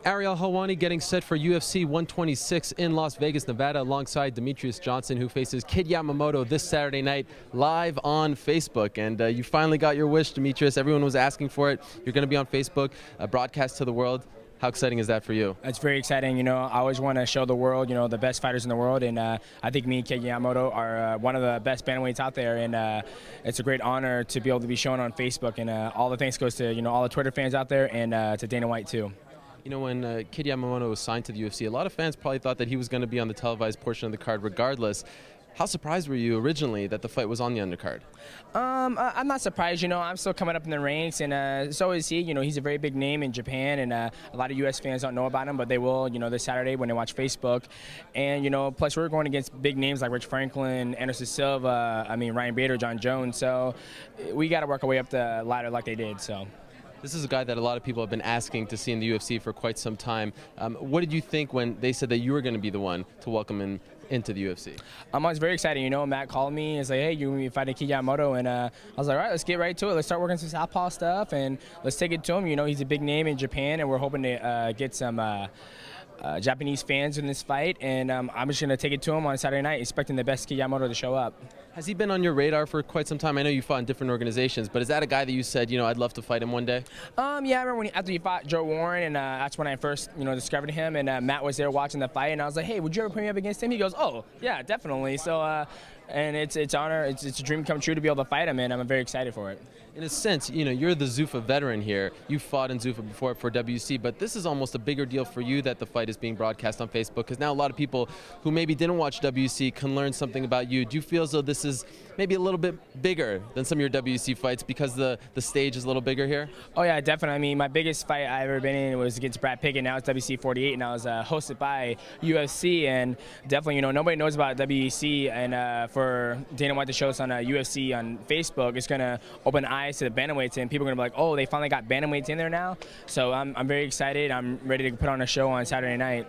Ariel Helwani getting set for UFC 126 in Las Vegas, Nevada, alongside Demetrious Johnson, who faces Kid Yamamoto this Saturday night live on Facebook. And you finally got your wish, Demetrious. Everyone was asking for it. You're going to be on Facebook, broadcast to the world. How exciting is that for you? It's very exciting. You know, I always want to show the world, the best fighters in the world, and I think me and Kid Yamamoto are one of the best bantamweights out there, and it's a great honor to be able to be shown on Facebook, and all the thanks goes to all the Twitter fans out there, and to Dana White too. You know, when Kid Yamamoto was signed to the UFC, a lot of fans probably thought that he was going to be on the televised portion of the card regardless. How surprised were you originally that the fight was on the undercard? I'm not surprised. I'm still coming up in the ranks, and so is he. He's a very big name in Japan, and a lot of U.S. fans don't know about him, but they will, this Saturday when they watch Facebook. And, plus we're going against big names like Rich Franklin, Anderson Silva, Ryan Bader, John Jones. So we got to work our way up the ladder like they did. So. This is a guy that a lot of people have been asking to see in the UFC for quite some time. What did you think when they said that you were going to be the one to welcome him into the UFC? I was very excited. Matt called me and said, hey, you're going to be fighting Kid Yamamoto. And I was like, all right, let's get right to it. Let's start working some southpaw stuff, and let's take it to him. He's a big name in Japan, and we're hoping to get some Japanese fans in this fight. And I'm just going to take it to him on Saturday night, expecting the best Kid Yamamoto to show up. Has he been on your radar for quite some time? I know you fought in different organizations, but is that a guy that you said, I'd love to fight him one day? Yeah, I remember after he fought Joe Warren, and that's when I first, discovered him, and Matt was there watching the fight, and I was like, hey, would you ever put me up against him? He goes, oh, yeah, definitely. So, and it's honor, it's a dream come true to be able to fight him, and I'm very excited for it. In a sense, you're the Zuffa veteran here. You fought in Zuffa before for WC, but this is almost a bigger deal for you that the fight is being broadcast on Facebook, because now a lot of people who maybe didn't watch WC can learn something about you. Do you feel as though this is maybe a little bit bigger than some of your WC fights because the stage is a little bigger here? Oh yeah, definitely. My biggest fight I've ever been in was against Brad Pickett. Now it's WC 48, and I was hosted by UFC, and definitely, nobody knows about WC, and for Dana White to show us on UFC on Facebook, it's going to open eyes to the bantamweights, and people are going to be like, oh, they finally got bantamweights in there now. So I'm very excited. I'm ready to put on a show on Saturday night.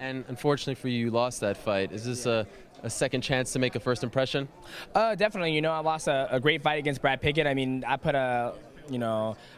And unfortunately for you, you lost that fight. Is this a second chance to make a first impression? Definitely. I lost a great fight against Brad Pickett. I put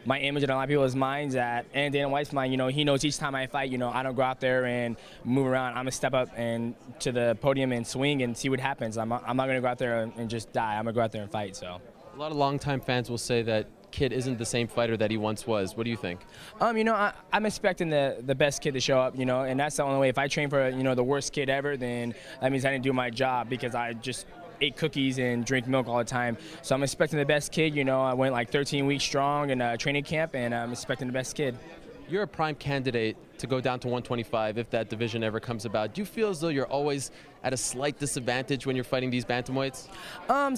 my image in a lot of people's minds and Dana White's mind, he knows each time I fight, I don't go out there and move around. I'm going to step up and to the podium and swing and see what happens. I'm not going to go out there and just die. I'm going to go out there and fight. So. A lot of longtime fans will say that Kid isn't the same fighter that he once was. What do you think? I'm expecting the best kid to show up, and that's the only way. If I train for, the worst kid ever, then that means I didn't do my job, because I just ate cookies and drink milk all the time. So I'm expecting the best kid. I went like 13 weeks strong in training camp, and I'm expecting the best kid. You're a prime candidate to go down to 125 if that division ever comes about. Do you feel as though you're always at a slight disadvantage when you're fighting these bantamweights?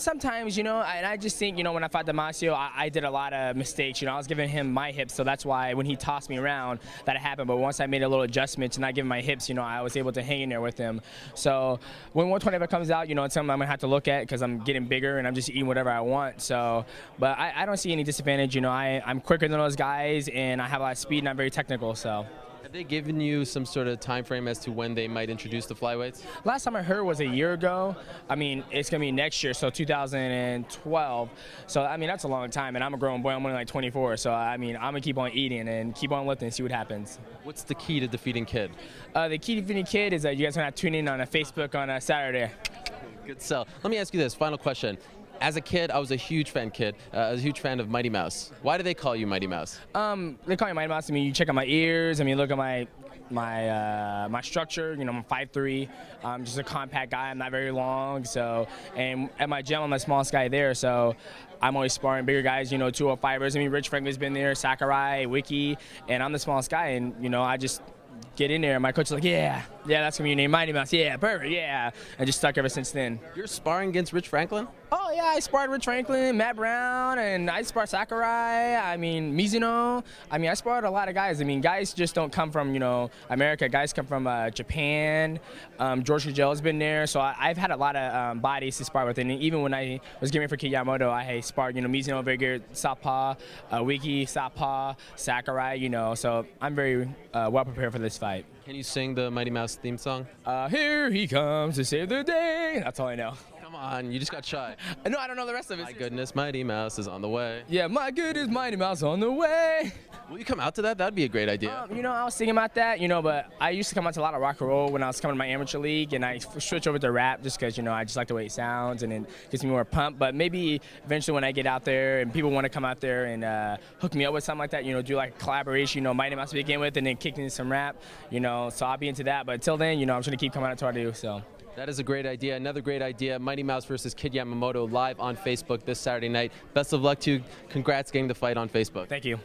Sometimes, and I just think, when I fought Demetrious, I did a lot of mistakes. I was giving him my hips, so that's why when he tossed me around, that happened. But once I made a little adjustment to not give him my hips, I was able to hang in there with him. So when 125 comes out, it's something I'm going to have to look at, because I'm getting bigger and I'm just eating whatever I want. So, but I don't see any disadvantage. I'm quicker than those guys, and I have a lot of speed, and I'm very technical. So. Have they given you some sort of time frame as to when they might introduce the flyweights? Last time I heard was a year ago. It's going to be next year, so 2012. So, that's a long time, and I'm a grown boy. I'm only like 24. So, I'm going to keep on eating and keep on lifting and see what happens. What's the key to defeating Kid? The key to defeating Kid is that you guys are going to tune in on Facebook on Saturday. Good sell. Let me ask you this, final question. As a kid, I was a huge fan, I was a huge fan of Mighty Mouse. Why do they call you Mighty Mouse? They call me Mighty Mouse. You check out my ears. Look at my structure. I'm 5'3". I'm just a compact guy. I'm not very long. So, and at my gym, I'm the smallest guy there. So, I'm always sparring bigger guys. 205ers. Rich Franklin's been there, Sakurai, Wiki, and I'm the smallest guy. And I just get in there, and my coach is like, yeah, that's gonna be your name, Mighty Mouse. Yeah, perfect, yeah. I just stuck ever since then. You're sparring against Rich Franklin? Oh yeah, I sparred Rich Franklin, Matt Brown, and I sparred Sakurai. Mizuno. I sparred a lot of guys. Guys just don't come from America. Guys come from Japan. George Kajel's been there, so I've had a lot of bodies to spar with. And even when I was getting ready for Kid Yamamoto, I sparred Mizuno, very good southpaw, Wiki southpaw, Sakurai. So I'm very well prepared for this fight. Can you sing the Mighty Mouse theme song? Here he comes to save the day. That's all I know. Come on. on, you just got shy. No, I don't know the rest of it. My goodness, Mighty Mouse is on the way. Yeah, my goodness, Mighty Mouse on the way. Will you come out to that? That'd be a great idea. You know, I was thinking about that, you know, but I used to come out to a lot of rock and roll when I was coming to my amateur league, and I switched over to rap just because, you know, I just like the way it sounds and it gets me more pumped. But maybe eventually when I get out there and people want to come out there and hook me up with something like that, you know, do like a collaboration, you know, Mighty Mouse to begin with, and then kick into some rap, you know, so I'll be into that. But until then, you know, I'm just going to keep coming out to what I do, so. That is a great idea. Another great idea. Mighty Mouse versus Kid Yamamoto live on Facebook this Saturday night. Best of luck to you. Congrats getting the fight on Facebook. Thank you.